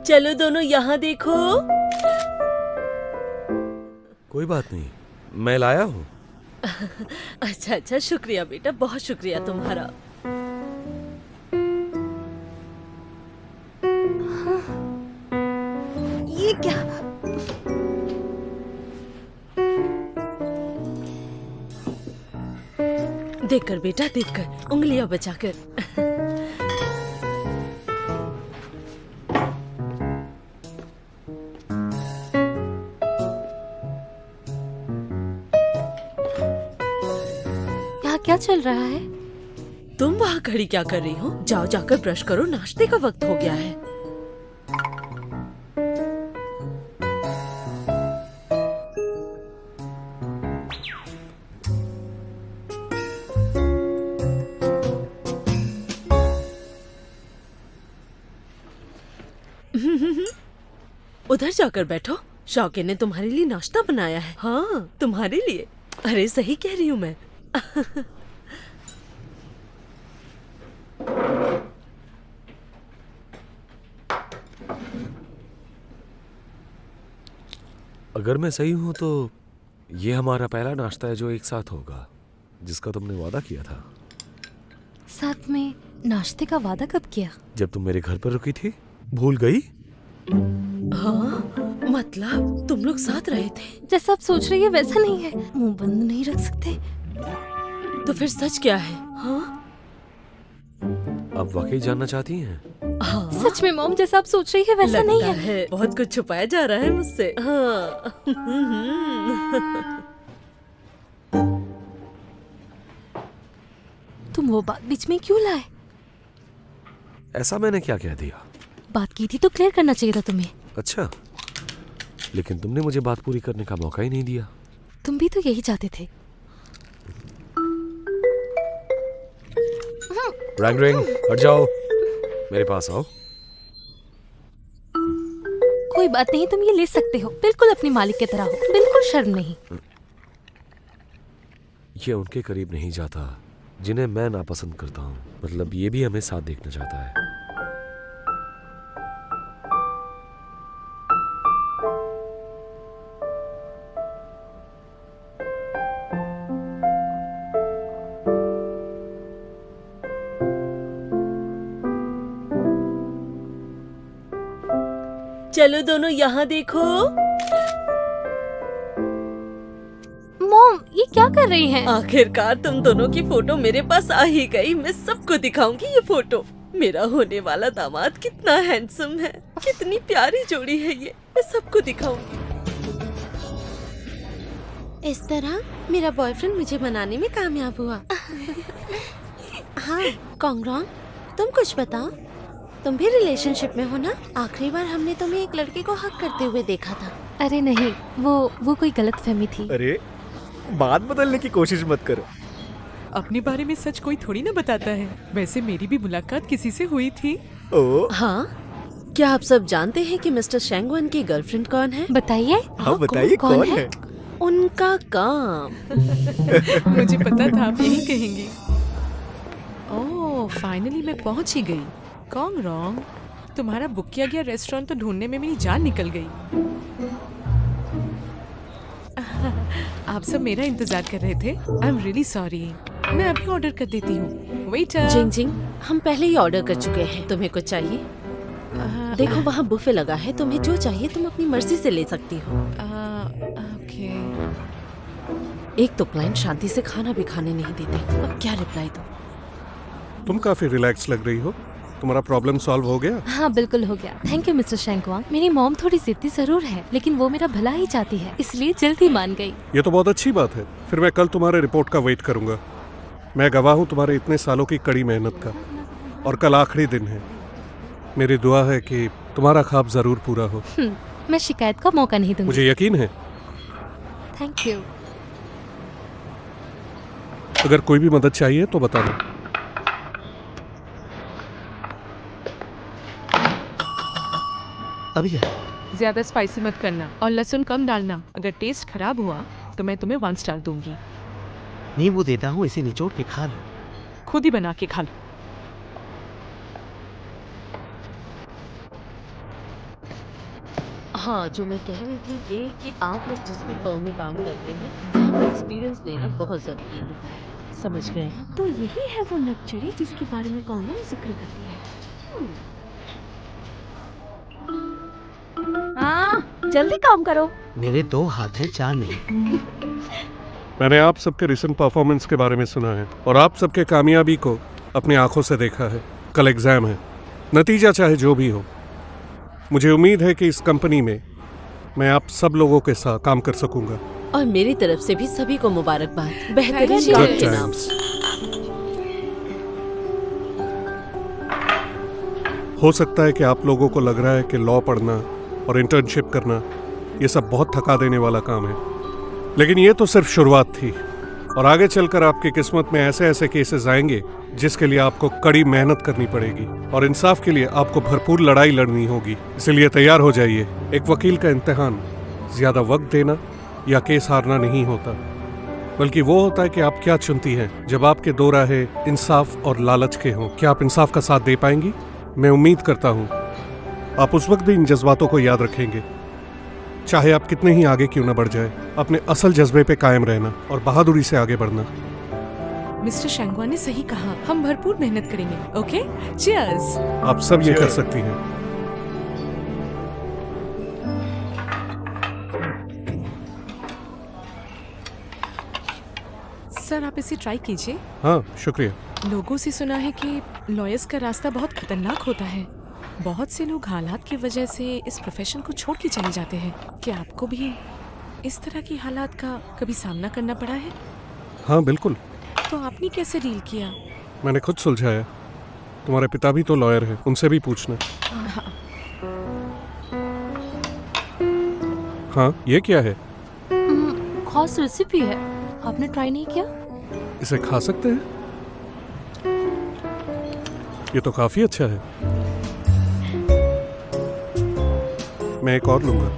चलो दोनों यहाँ देखो। कोई बात नहीं, मैं लाया हूँ। अच्छा अच्छा, शुक्रिया बेटा, बहुत शुक्रिया तुम्हारा। ये क्या? देखकर बेटा, देखकर, उंगलियां बचाकर। यहाँ क्या चल रहा है? तुम वहाँ खड़ी क्या कर रही हो? जाओ जाकर ब्रश करो, नाश्ते का वक्त हो गया है। उधर जाकर बैठो, शौके ने तुम्हारे लिए नाश्ता बनाया है। हाँ, तुम्हारे लिए। अरे सही कह रही हूँ मैं। अगर मैं सही हूँ तो ये हमारा पहला नाश्ता है जो एक साथ होगा, जिसका तुमने वादा किया था। साथ में नाश्ते का वादा कब किया? जब तुम मेरे घर पर रुकी थी, भूल गई? हाँ, मतलब तुम लोग साथ रहे थे? जैसा आप सोच रही है वैसा नहीं है। मुंह बंद नहीं रख सकते। तो फिर सच क्या है? हाँ? आप वाकई जानना चाहती हैं? हाँ, सच में मॉम, जैसा आप सोच रही है वैसा नहीं लगता है बहुत कुछ छुपाया जा रहा है मुझसे। हाँ। तुम वो बात बीच में क्यों लाए? ऐसा मैंने क्या कह दिया? बात की थी तो क्लियर करना चाहिए था तुम्हें। अच्छा, लेकिन तुमने मुझे बात पूरी करने का मौका ही नहीं दिया। तुम भी तो यही चाहते थे। रैंग रैंग, हट जाओ, मेरे पास आओ। कोई बात नहीं, तुम ये ले सकते हो, बिल्कुल अपनी मालिक की तरह हो, बिल्कुल शर्म नहीं। ये उनके करीब नहीं जाता जिन्हें मैं नापसंद करता हूँ। मतलब ये भी हमें साथ देखना चाहता है। चलो दोनों यहाँ देखो। मॉम, ये क्या कर रही हैं? आखिरकार तुम दोनों की फोटो मेरे पास आ ही गई। मैं सबको दिखाऊंगी ये फोटो। मेरा होने वाला दामाद कितना हैंडसम है, कितनी प्यारी जोड़ी है ये। मैं सबको दिखाऊंगी। इस तरह मेरा बॉयफ्रेंड मुझे बनाने में कामयाब हुआ। हाँ कांगरांग, तुम कुछ बताओ, तुम भी रिलेशनशिप में हो ना? आखिरी बार हमने तुम्हें एक लड़के को हक करते हुए देखा था। अरे नहीं, वो कोई गलतफहमी थी। अरे बात बदलने की कोशिश मत करो। अपने बारे में सच कोई थोड़ी ना बताता है। वैसे मेरी भी मुलाकात किसी से हुई थी। ओ हाँ, क्या आप सब जानते हैं कि मिस्टर शेंगवन की गर्लफ्रेंड कौन है? बताइए। हाँ बताइए, कौन कौन है? है? उनका काम। मुझे पता था आप यही कहेंगी। ओह, फाइनली मैं पहुंच ही गई। कांगरांग, तुम्हारा बुक किया गया रेस्टोरेंट तो ढूंढने में मेरी जान निकल गई। आप सब मेरा इंतजार कर रहे थे। I am really sorry. मैं अभी ऑर्डर कर देती हूँ। वेटर। जिंग जिंग, हम पहले ही ऑर्डर कर चुके हैं। तुम्हें कुछ चाहिए? देखो वहाँ बुफे लगा है, तुम्हें जो चाहिए तुम अपनी मर्जी से ले सकती हो। ओके। एक तो क्लाइंट शांति से खाना भी खाने नहीं देते। अब क्या रिप्लाई दो? तुम काफी रिलैक्स लग रही हो। तुम्हारा प्रॉब्लम सॉल्व हो गया? हाँ बिल्कुल हो गया, थैंक यू मिस्टर शेंगवांग। मेरी मॉम थोड़ी जिद्दी जरूर है, लेकिन वो मेरा भला ही चाहती है, इसलिए जल्दी मान गई। ये तो बहुत अच्छी बात है। फिर मैं कल तुम्हारे रिपोर्ट का वेट करूंगा। मैं गवाह हूँ तुम्हारे इतने सालों की कड़ी मेहनत का, और कल आखिरी दिन है। मेरी दुआ है कि तुम्हारा ख्वाब जरूर पूरा हो। मैं शिकायत का मौका नहीं दूंगी। मुझे यकीन है। Thank you. अगर कोई भी मदद चाहिए तो बताना। अभी है। ज्यादा स्पाइसी मत करना और लहसुन कम डालना। अगर टेस्ट खराब हुआ तो मैं तुम्हें 1 स्टार दूंगी। नींबू देता हूँ, इसे निचोड़ के खा लो। खुद ही बना के खा लो। हाँ, जो मैं कह रही थी ये कि आप लोग जिस भी फर्म में काम करते हैं वहाँ पर एक्सपीरियंस लेना बहुत ज़रूरी है। समझ गए? तो यही है वो नक्चरी जिसके बारे में कॉन्गरॉन्ग जिक्र करती है। हाँ, जल्दी काम करो। मेरे 2 हाथ हैं, 4 नहीं। मैंने आप सबके रिसेंट परफॉर्मेंस के बारे में सुना है और आप सबके कामयाबी को अपनी आंखों से देखा है। कल एग्जाम है, नतीजा चाहे जो भी हो, मुझे उम्मीद है कि इस कंपनी में मैं आप सब लोगों के साथ काम कर सकूंगा। और मेरी तरफ से भी सभी को मुबारकबाद बेहतरीन Thank you. काम Good के नाम। times. हो सकता है कि आप लोगों को लग रहा है कि लॉ पढ़ना और इंटर्नशिप करना ये सब बहुत थका देने वाला काम है, लेकिन ये तो सिर्फ शुरुआत थी और आगे चलकर आपकी किस्मत में ऐसे ऐसे केसेस आएंगे जिसके लिए आपको कड़ी मेहनत करनी पड़ेगी और इंसाफ के लिए आपको भरपूर लड़ाई लड़नी होगी। इसलिए तैयार हो जाइए। एक वकील का इम्तिहान ज्यादा वक्त देना या केस हारना नहीं होता, बल्कि वो होता है कि आप क्या चुनती हैं जब आपके 2 राहें इंसाफ और लालच के हों। क्या आप इंसाफ का साथ दे पाएंगी? मैं उम्मीद करता हूँ आप उस वक्त भी इन जज्बातों को याद रखेंगे, चाहे आप कितने ही आगे क्यों न बढ़ जाए। अपने असल जज्बे पे कायम रहना और बहादुरी से आगे बढ़ना। मिस्टर शेंगवा ने सही कहा, हम भरपूर मेहनत करेंगे। Okay, cheers. आप सब ये कर सकती हैं। सर आप इसे ट्राई कीजिए। हाँ, शुक्रिया। लोगों से सुना है कि लॉयर्स का रास्ता बहुत खतरनाक होता है। बहुत से लोग हालात की वजह से इस प्रोफेशन को छोड़ के चले जाते हैं। क्या आपको भी इस तरह की हालात का कभी सामना करना पड़ा है? हाँ बिल्कुल, तो आपने कैसे डील किया? मैंने खुद सुलझाया। तुम्हारे पिता भी तो लॉयर हैं, उनसे भी पूछना। हाँ, ये क्या है? खास रेसिपी है, आपने ट्राई नहीं किया? इसे खा सकते हैं? ये तो काफी अच्छा है। मैं एक और लूंगा।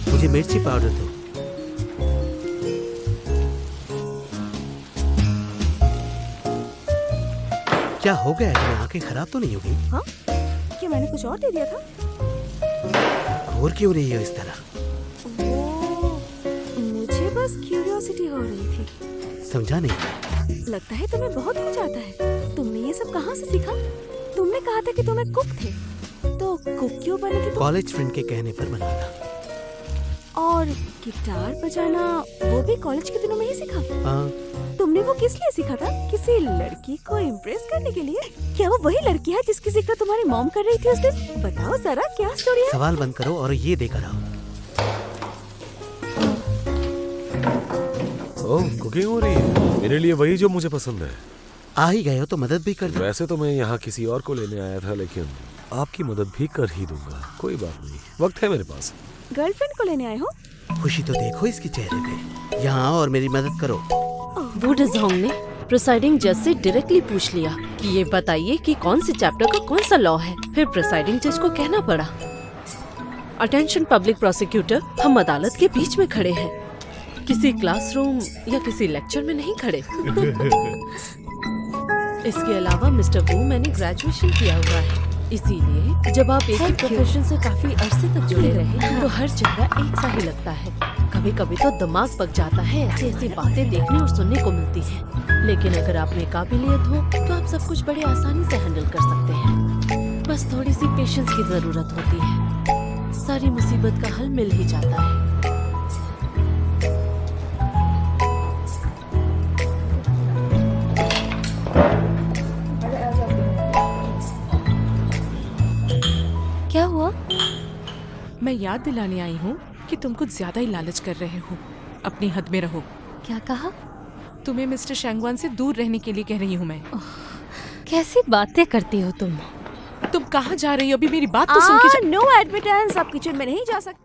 मुझे मिर्ची पाउडर दो। क्या हो गया है? तुम्हें आंखें खराब तो नहीं हो गई? हाँ? क्या मैंने कुछ और दे दिया था? और क्यों रही हो इस तरह? वो मुझे बस क्यूरियोसिटी हो रही थी। समझा नहीं। लगता है तुम्हें बहुत कुछ आता है। तुमने ये सब कहाँ से सीखा? तुमने कहा था कि तुम्हें कुक थे, तो कुक क्यों बने थे तुम? कॉलेज फ्रेंड के कहने पर बना था। और गिटार बजाना वो भी कॉलेज के दिनों में ही सीखा? हाँ, तुमने वो किस लिए सीखा था? किसी लड़की को इम्प्रेस करने के लिए? क्या वो वही लड़की है जिसकी जिक्र तुम्हारी मॉम कर रही थी उस दिन? बताओ जरा, क्या स्टोरी है? सवाल बंद करो और ये देकर आओ। ओह, कुकिंग हो रही है। मेरे लिए वही जो मुझे पसंद है। आ ही गए हो तो मदद भी कर दो। वैसे तो मैं यहाँ किसी और को लेने आया था, लेकिन आपकी मदद भी कर ही दूंगा। कोई बात नहीं, वक्त है मेरे पास। गर्लफ्रेंड को लेने आए हो? खुशी तो देखो इसके चेहरे पे। यहाँ आओ और मेरी मदद करो। वू डिज़ोंग ने प्रिसाइडिंग जज से डायरेक्टली पूछ लिया कि ये बताइए कि कौन से चैप्टर का कौन सा लॉ है। फिर प्रिसाइडिंग जज को कहना पड़ा, अटेंशन पब्लिक प्रोसिक्यूटर, हम अदालत के बीच में खड़े हैं, किसी क्लासरूम या किसी लेक्चर में नहीं खड़े। इसके अलावा मिस्टर वू, मैंने ग्रेजुएशन किया हुआ है, इसीलिए जब आप एक ही प्रोफेशन से काफी अरसे तक जुड़े रहे तो हर जगह एक सा ही लगता है। कभी कभी तो दिमाग पक जाता है, ऐसी ऐसी बातें देखने और सुनने को मिलती हैं। लेकिन अगर आप में काबिलियत हो तो आप सब कुछ बड़े आसानी से हैंडल कर सकते हैं। बस थोड़ी सी पेशेंस की जरूरत होती है, सारी मुसीबत का हल मिल ही जाता है। क्या हुआ? मैं याद दिलाने आई हूँ कि तुम कुछ ज्यादा ही लालच कर रहे हो। अपनी हद में रहो। क्या कहा? तुम्हें मिस्टर शेंगवान से दूर रहने के लिए कह रही हूँ मैं। कैसी बातें करती हो तुम? तुम कहाँ जा रही हो? अभी मेरी बात तो सुन के जा। नो एडमिटेंस, आप किचन में नहीं जा सकती।